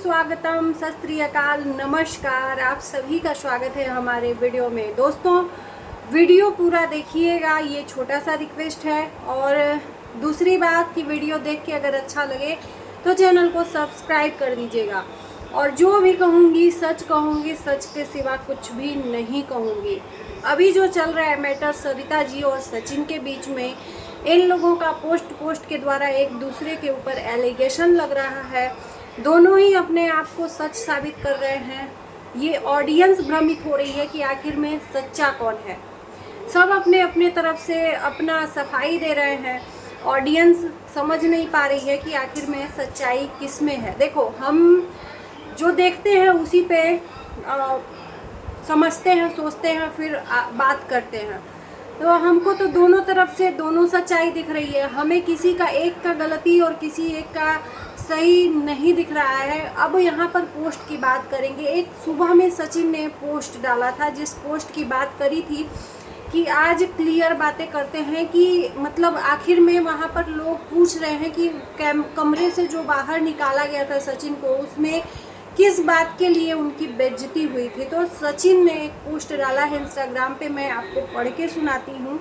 सुस्वागतम, सत श्री अकाल, नमस्कार। आप सभी का स्वागत है हमारे वीडियो में। दोस्तों, वीडियो पूरा देखिएगा, ये छोटा सा रिक्वेस्ट है। और दूसरी बात कि वीडियो देख के अगर अच्छा लगे तो चैनल को सब्सक्राइब कर दीजिएगा। और जो भी कहूँगी सच कहूँगी, सच के सिवा कुछ भी नहीं कहूँगी। अभी जो चल रहा है मैटर सरिता जी और सचिन के बीच में, इन लोगों का पोस्ट के द्वारा एक दूसरे के ऊपर एलिगेशन लग रहा है। दोनों ही अपने आप को सच साबित कर रहे हैं। ये ऑडियंस भ्रमित हो रही है कि आखिर में सच्चा कौन है। सब अपने अपने तरफ से अपना सफाई दे रहे हैं। ऑडियंस समझ नहीं पा रही है कि आखिर में सच्चाई किस में है। देखो, हम जो देखते हैं उसी पे समझते हैं, सोचते हैं, फिर बात करते हैं। तो हमको तो दोनों तरफ से दोनों सच्चाई दिख रही है। हमें किसी का एक का गलती और किसी एक का सही नहीं दिख रहा है। अब यहाँ पर पोस्ट की बात करेंगे। एक सुबह में सचिन ने पोस्ट डाला था, जिस पोस्ट की बात करी थी कि आज क्लियर बातें करते हैं कि मतलब आखिर में वहाँ पर लोग पूछ रहे हैं कि कमरे से जो बाहर निकाला गया था सचिन को, उसमें किस बात के लिए उनकी बेइज्जती हुई थी। तो सचिन ने एक पोस्ट डाला है इंस्टाग्राम पे, मैं आपको पढ़ के सुनाती हूँ।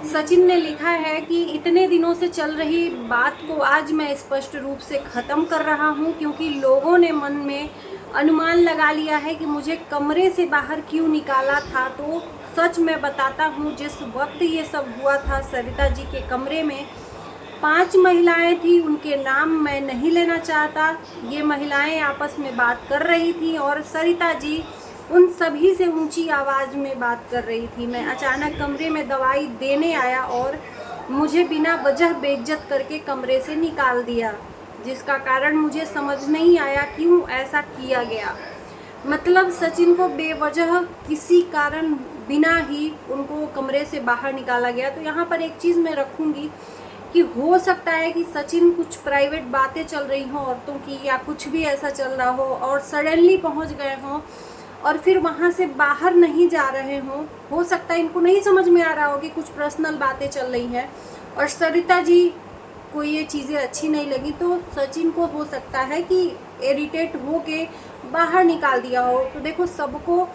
सचिन ने लिखा है कि इतने दिनों से चल रही बात को आज मैं स्पष्ट रूप से ख़त्म कर रहा हूं, क्योंकि लोगों ने मन में अनुमान लगा लिया है कि मुझे कमरे से बाहर क्यों निकाला था। तो सच मैं बताता हूं, जिस वक्त ये सब हुआ था सरिता जी के कमरे में 5 महिलाएं थी। उनके नाम मैं नहीं लेना चाहता। ये महिलाएं आपस में बात कर रही थी और सरिता जी उन सभी से ऊंची आवाज़ में बात कर रही थी। मैं अचानक कमरे में दवाई देने आया और मुझे बिना वजह बेइज्जत करके कमरे से निकाल दिया, जिसका कारण मुझे समझ नहीं आया क्यों ऐसा किया गया। मतलब सचिन को बेवजह किसी कारण बिना ही उनको कमरे से बाहर निकाला गया। तो यहाँ पर एक चीज़ मैं रखूँगी कि हो सकता है कि सचिन कुछ प्राइवेट बातें चल रही हों औरतों की, या कुछ भी ऐसा चल रहा हो और सडनली पहुँच गए हों और फिर वहाँ से बाहर नहीं जा रहे हों। हो सकता है इनको नहीं समझ में आ रहा हो कि कुछ पर्सनल बातें चल रही हैं और सरिता जी को ये चीज़ें अच्छी नहीं लगी। तो सचिन को हो सकता है कि इरिटेट हो के बाहर निकाल दिया हो। तो देखो, सबको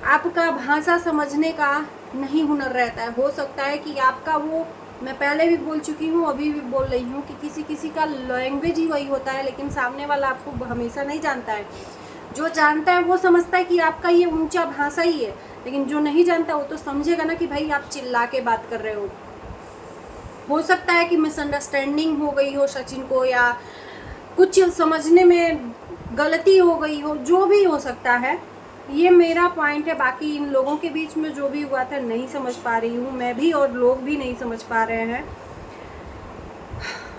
आपका भाषा समझने का नहीं हुनर रहता है। हो सकता है कि आपका वो, मैं पहले भी बोल चुकी हूँ, अभी भी बोल रही हूँ कि किसी किसी का लैंग्वेज ही वही होता है, लेकिन सामने वाला आपको हमेशा नहीं जानता है। जो जानता है वो समझता है कि आपका ये ऊंचा भाषा ही है, लेकिन जो नहीं जानता वो तो समझेगा ना कि भाई आप चिल्ला के बात कर रहे हो सकता है कि मिसअंडरस्टैंडिंग हो गई हो सचिन को, या कुछ समझने में गलती हो गई हो, जो भी हो सकता है। ये मेरा पॉइंट है। बाकी इन लोगों के बीच में जो भी हुआ था नहीं समझ पा रही हूँ मैं भी, और लोग भी नहीं समझ पा रहे हैं।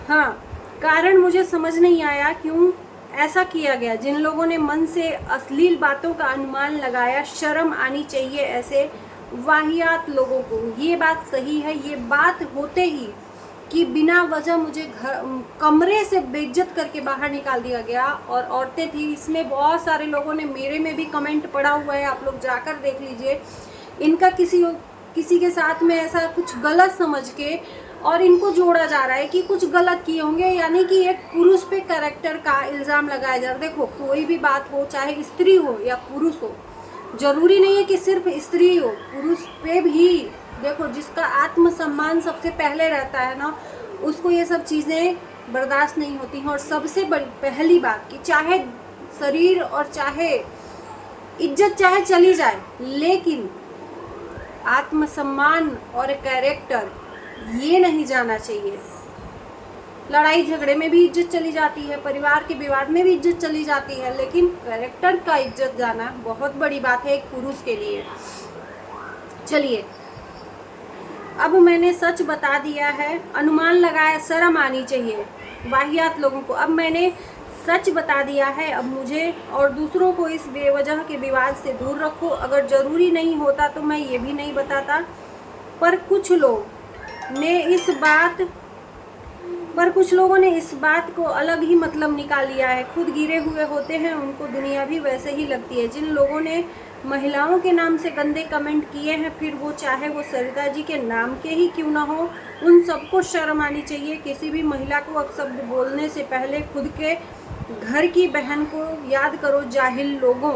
हाँ, कारण मुझे समझ नहीं आया क्यों ऐसा किया गया। जिन लोगों ने मन से अश्लील बातों का अनुमान लगाया, शर्म आनी चाहिए ऐसे वाहियात लोगों को। ये बात सही है। ये बात होते ही कि बिना वजह मुझे कमरे से बेइज्जत करके बाहर निकाल दिया गया, और औरतें थी, इसमें बहुत सारे लोगों ने, मेरे में भी कमेंट पड़ा हुआ है, आप लोग जाकर देख लीजिए। इनका किसी के साथ में ऐसा कुछ गलत समझ के और इनको जोड़ा जा रहा है कि कुछ गलत किए होंगे, यानी कि एक पुरुष पे कैरेक्टर का इल्ज़ाम लगाया जा रहा है। देखो, कोई भी बात हो, चाहे स्त्री हो या पुरुष हो, जरूरी नहीं है कि सिर्फ स्त्री हो, पुरुष पे भी देखो, जिसका आत्मसम्मान सबसे पहले रहता है ना, उसको ये सब चीज़ें बर्दाश्त नहीं होती हैं। और सबसे पहली बात कि चाहे शरीर और चाहे इज्जत चाहे चली जाए, लेकिन आत्मसम्मान और कैरेक्टर ये नहीं जाना चाहिए। लड़ाई झगड़े में भी इज्जत चली जाती है, परिवार के विवाद में भी इज्जत चली जाती है, लेकिन कैरेक्टर का इज्जत जाना बहुत बड़ी बात है एक पुरुष के लिए। चलिए, अब मैंने सच बता दिया है, अनुमान लगाया, शर्म आनी चाहिए वाहियात लोगों को। अब मैंने सच बता दिया है। अब मुझे और दूसरों को इस बेवजह के विवाद से दूर रखो। अगर ज़रूरी नहीं होता तो मैं ये भी नहीं बताता, पर कुछ लोग ने इस बात पर कुछ लोगों ने इस बात को अलग ही मतलब निकाल लिया है। खुद गिरे हुए होते हैं, उनको दुनिया भी वैसे ही लगती है। जिन लोगों ने महिलाओं के नाम से गंदे कमेंट किए हैं, फिर वो चाहे वो सरिता जी के नाम के ही क्यों ना हो, उन सबको शर्म आनी चाहिए। किसी भी महिला को अपशब्द बोलने से पहले खुद के घर की बहन को याद करो, जाहिल लोगों।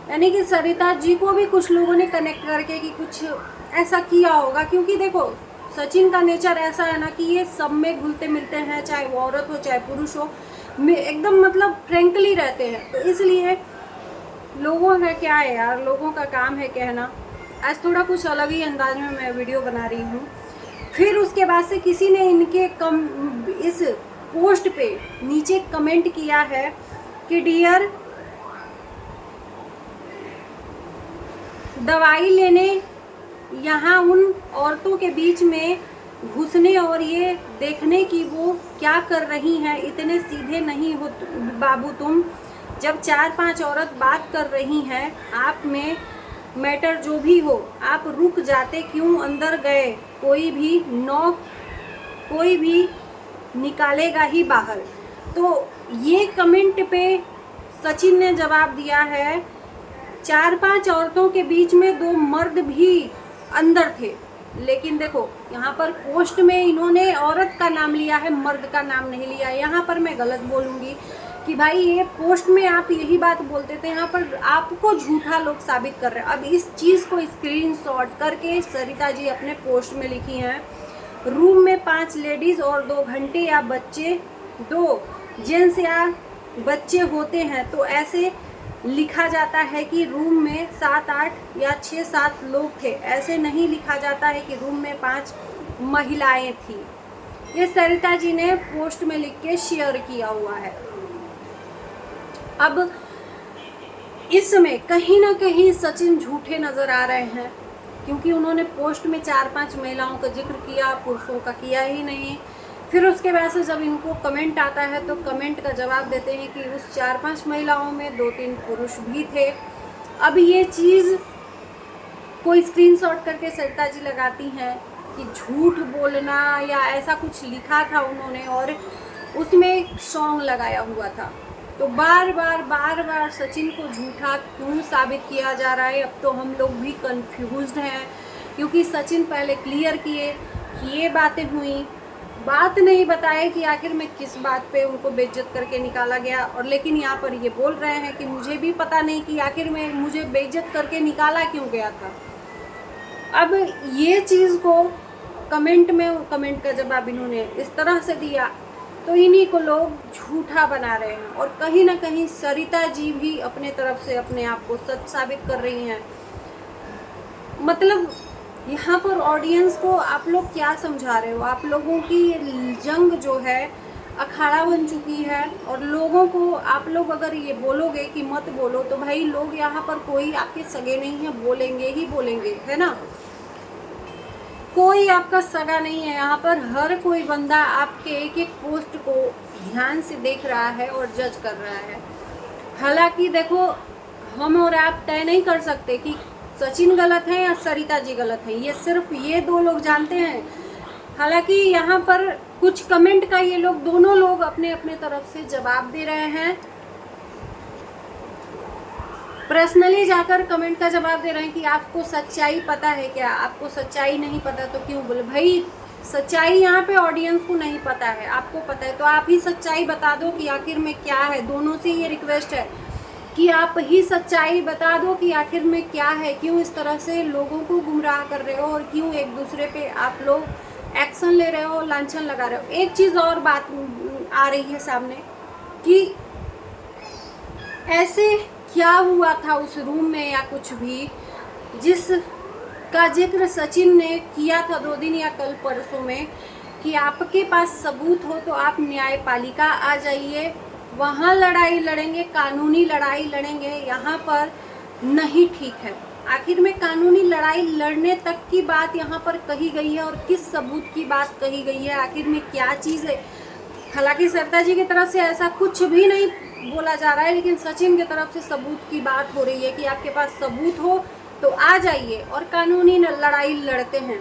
यानी कि सरिता जी को भी कुछ लोगों ने कनेक्ट करके कि कुछ ऐसा किया होगा, क्योंकि देखो सचिन का नेचर ऐसा है ना कि ये सब में घुलते मिलते हैं, चाहे वो औरत हो चाहे पुरुष हो, एकदम मतलब फ्रेंकली रहते हैं। तो इसलिए लोगों का क्या है यार, लोगों का काम है कहना। आज थोड़ा कुछ अलग ही अंदाज में मैं वीडियो बना रही हूँ। फिर उसके बाद से किसी ने इनके इस पोस्ट पे नीचे कमेंट किया है कि डियर, दवाई लेने यहाँ उन औरतों के बीच में घुसने और ये देखने की वो क्या कर रही हैं, इतने सीधे नहीं हो बाबू तुम। जब 4-5 औरत बात कर रही हैं, आप में मैटर जो भी हो, आप रुक जाते क्यों, अंदर गए, कोई भी निकालेगा ही बाहर। तो ये कमेंट पे सचिन ने जवाब दिया है, 4-5 औरतों के बीच में 2 मर्द भी अंदर थे। लेकिन देखो यहाँ पर पोस्ट में इन्होंने औरत का नाम लिया है, मर्द का नाम नहीं लिया। यहाँ पर मैं गलत बोलूँगी कि भाई ये पोस्ट में आप यही बात बोलते थे, यहाँ पर आपको झूठा लोग साबित कर रहे हैं। अब इस चीज़ को स्क्रीनशॉट करके सरिता जी अपने पोस्ट में लिखी हैं, रूम में 5 लेडीज़ और 2 घंटे या बच्चे, 2 जेंट्स या बच्चे होते हैं तो ऐसे लिखा जाता है कि रूम में 7-8 या 6-7 लोग थे। ऐसे नहीं लिखा जाता है कि रूम में 5 महिलाएं थी। ये सरिता जी ने पोस्ट में लिख के शेयर किया हुआ है। अब इसमें कहीं ना कहीं सचिन झूठे नज़र आ रहे हैं, क्योंकि उन्होंने पोस्ट में 4-5 महिलाओं का जिक्र किया, पुरुषों का किया ही नहीं। फिर उसके बाद से जब इनको कमेंट आता है तो कमेंट का जवाब देते हैं कि उस 4-5 महिलाओं में 2-3 पुरुष भी थे। अब ये चीज़ कोई स्क्रीनशॉट करके सरिता जी लगाती हैं कि झूठ बोलना या ऐसा कुछ लिखा था उन्होंने, और उसमें एक सॉन्ग लगाया हुआ था। तो बार बार सचिन को झूठा क्यों साबित किया जा रहा है। अब तो हम लोग भी कंफ्यूज्ड हैं, क्योंकि सचिन पहले क्लियर किए कि ये बातें हुई, बात नहीं बताए कि आखिर में किस बात पे उनको बेइज्जत करके निकाला गया। और लेकिन यहाँ पर ये बोल रहे हैं कि मुझे भी पता नहीं कि आखिर में मुझे बेइज्जत करके निकाला क्यों गया था। अब ये चीज़ को कमेंट का जवाब इन्होंने इस तरह से दिया, तो इन्हीं को लोग झूठा बना रहे हैं। और कहीं ना कहीं सरिता जी भी अपने तरफ से अपने आप को सच साबित कर रही हैं। मतलब यहाँ पर ऑडियंस को आप लोग क्या समझा रहे हो? आप लोगों की जंग जो है अखाड़ा बन चुकी है, और लोगों को आप लोग अगर ये बोलोगे कि मत बोलो, तो भाई लोग यहाँ पर कोई आपके सगे नहीं है, बोलेंगे ही बोलेंगे, है ना। कोई आपका सगा नहीं है यहाँ पर। हर कोई बंदा आपके एक एक पोस्ट को ध्यान से देख रहा है और जज कर रहा है। हालांकि देखो, हम और आप तय नहीं कर सकते कि सचिन गलत है या सरिता जी गलत है, ये सिर्फ ये 2 लोग जानते हैं। हालांकि यहाँ पर कुछ कमेंट का ये लोग दोनों लोग अपने अपने तरफ से जवाब दे रहे हैं, पर्सनली जाकर कमेंट का जवाब दे रहे हैं कि आपको सच्चाई पता है क्या, आपको सच्चाई नहीं पता तो क्यों बोले। भाई सच्चाई यहाँ पे ऑडियंस को नहीं पता है, आपको पता है तो आप ही सच्चाई बता दो कि आखिर में क्या है। दोनों से ये रिक्वेस्ट है कि आप ही सच्चाई बता दो कि आखिर में क्या है, क्यों इस तरह से लोगों को गुमराह कर रहे हो, और क्यों एक दूसरे पे आप लोग एक्शन ले रहे हो, लांछन लगा रहे हो। एक चीज़ और बात आ रही है सामने कि ऐसे क्या हुआ था उस रूम में या कुछ भी जिस का जिक्र सचिन ने किया था 2 दिन या कल परसों में, कि आपके पास सबूत हो तो आप न्यायपालिका आ जाइए, वहाँ लड़ाई लड़ेंगे, कानूनी लड़ाई लड़ेंगे। यहाँ पर नहीं ठीक है। आखिर में कानूनी लड़ाई लड़ने तक की बात यहाँ पर कही गई है, और किस सबूत की बात कही गई है, आखिर में क्या चीज़ है। हालांकि सरिता जी की तरफ से ऐसा कुछ भी नहीं बोला जा रहा है, लेकिन सचिन की तरफ से सबूत की बात हो रही है कि आपके पास सबूत हो तो आ जाइए और कानूनी लड़ाई लड़ते हैं।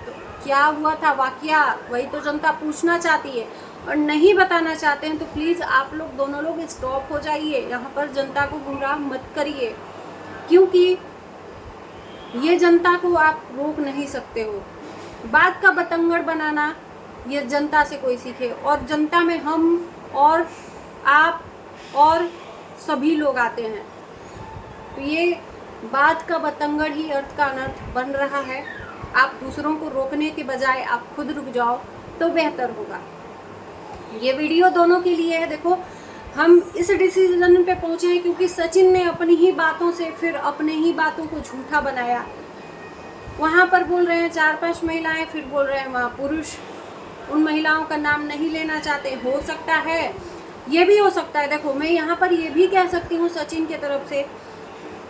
तो क्या हुआ था वाकया, वही तो जनता पूछना चाहती है। और नहीं बताना चाहते हैं तो प्लीज़ आप लोग दोनों लोग स्टॉप हो जाइए, यहाँ पर जनता को गुमराह मत करिए, क्योंकि ये जनता को आप रोक नहीं सकते हो। बात का बतंगड़ बनाना ये जनता से कोई सीखे, और जनता में हम और आप और सभी लोग आते हैं, तो ये बात का बतंगड़ ही अर्थ का अनर्थ बन रहा है। आप दूसरों को रोकने के बजाय आप खुद रुक जाओ तो बेहतर होगा। ये वीडियो दोनों के लिए है। देखो, हम इस डिसीजन पे पहुंचे हैं क्योंकि सचिन ने अपनी ही बातों से फिर अपने ही बातों को झूठा बनाया। वहाँ पर बोल रहे हैं 4-5 महिलाएं, फिर बोल रहे हैं वहाँ पुरुष। उन महिलाओं का नाम नहीं लेना चाहते, हो सकता है, ये भी हो सकता है। देखो, मैं यहाँ पर ये भी कह सकती हूँ सचिन के तरफ से,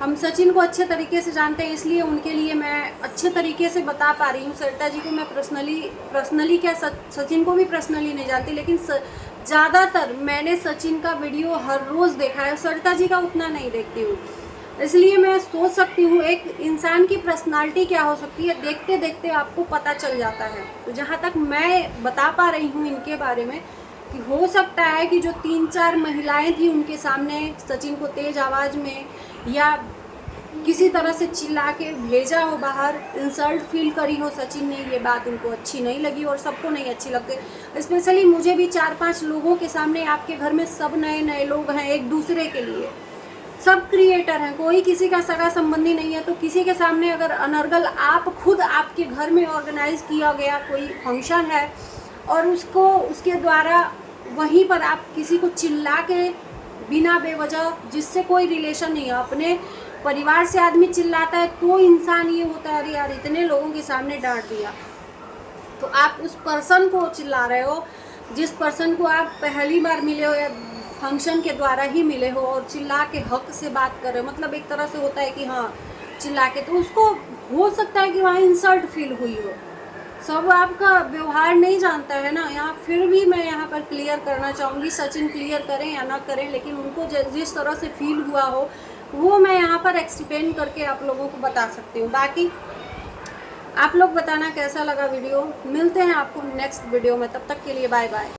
हम सचिन को अच्छे तरीके से जानते हैं, इसलिए उनके लिए मैं अच्छे तरीके से बता पा रही हूँ। सरिता जी को मैं पर्सनली क्या सचिन को भी पर्सनली नहीं जानती, लेकिन ज़्यादातर मैंने सचिन का वीडियो हर रोज़ देखा है, सरिता जी का उतना नहीं देखती हूँ, इसलिए मैं सोच सकती हूँ एक इंसान की पर्सनालिटी क्या हो सकती है, देखते देखते आपको पता चल जाता है। तो जहाँ तक मैं बता पा रही हूँ इनके बारे में कि हो सकता है कि जो 3-4 महिलाएं थी उनके सामने सचिन को तेज़ आवाज़ में या किसी तरह से चिल्ला के भेजा हो बाहर, इंसल्ट फील करी हो सचिन ने, ये बात उनको अच्छी नहीं लगी और सबको नहीं अच्छी लगती। स्पेशली मुझे भी 4-5 लोगों के सामने, आपके घर में सब नए नए लोग हैं, एक दूसरे के लिए सब क्रिएटर हैं, कोई किसी का सगा संबंधी नहीं है, तो किसी के सामने अगर अनर्गल आप खुद आपके घर में ऑर्गेनाइज किया गया कोई फंक्शन है और उसको उसके द्वारा वहीं पर आप किसी को चिल्ला के बिना बेवजह, जिससे कोई रिलेशन नहीं है, अपने परिवार से आदमी चिल्लाता है तो इंसान ये होता है अरे यार इतने लोगों के सामने डांट दिया। तो आप उस पर्सन को चिल्ला रहे हो जिस पर्सन को आप पहली बार मिले हो या फंक्शन के द्वारा ही मिले हो, और चिल्ला के हक से बात कर रहे हो, मतलब एक तरह से होता है कि हाँ चिल्ला के, तो उसको हो सकता है कि वहाँ इंसल्ट फील हुई हो। सब आपका व्यवहार नहीं जानता है ना यहाँ, फिर भी मैं यहाँ पर क्लियर करना चाहूँगी, सचिन क्लियर करें या ना करें, लेकिन उनको जिस तरह से फील हुआ हो वो मैं यहाँ पर एक्सप्लेन करके आप लोगों को बता सकती हूँ। बाकी आप लोग बताना कैसा लगा वीडियो। मिलते हैं आपको नेक्स्ट वीडियो में, तब तक के लिए बाय बाय।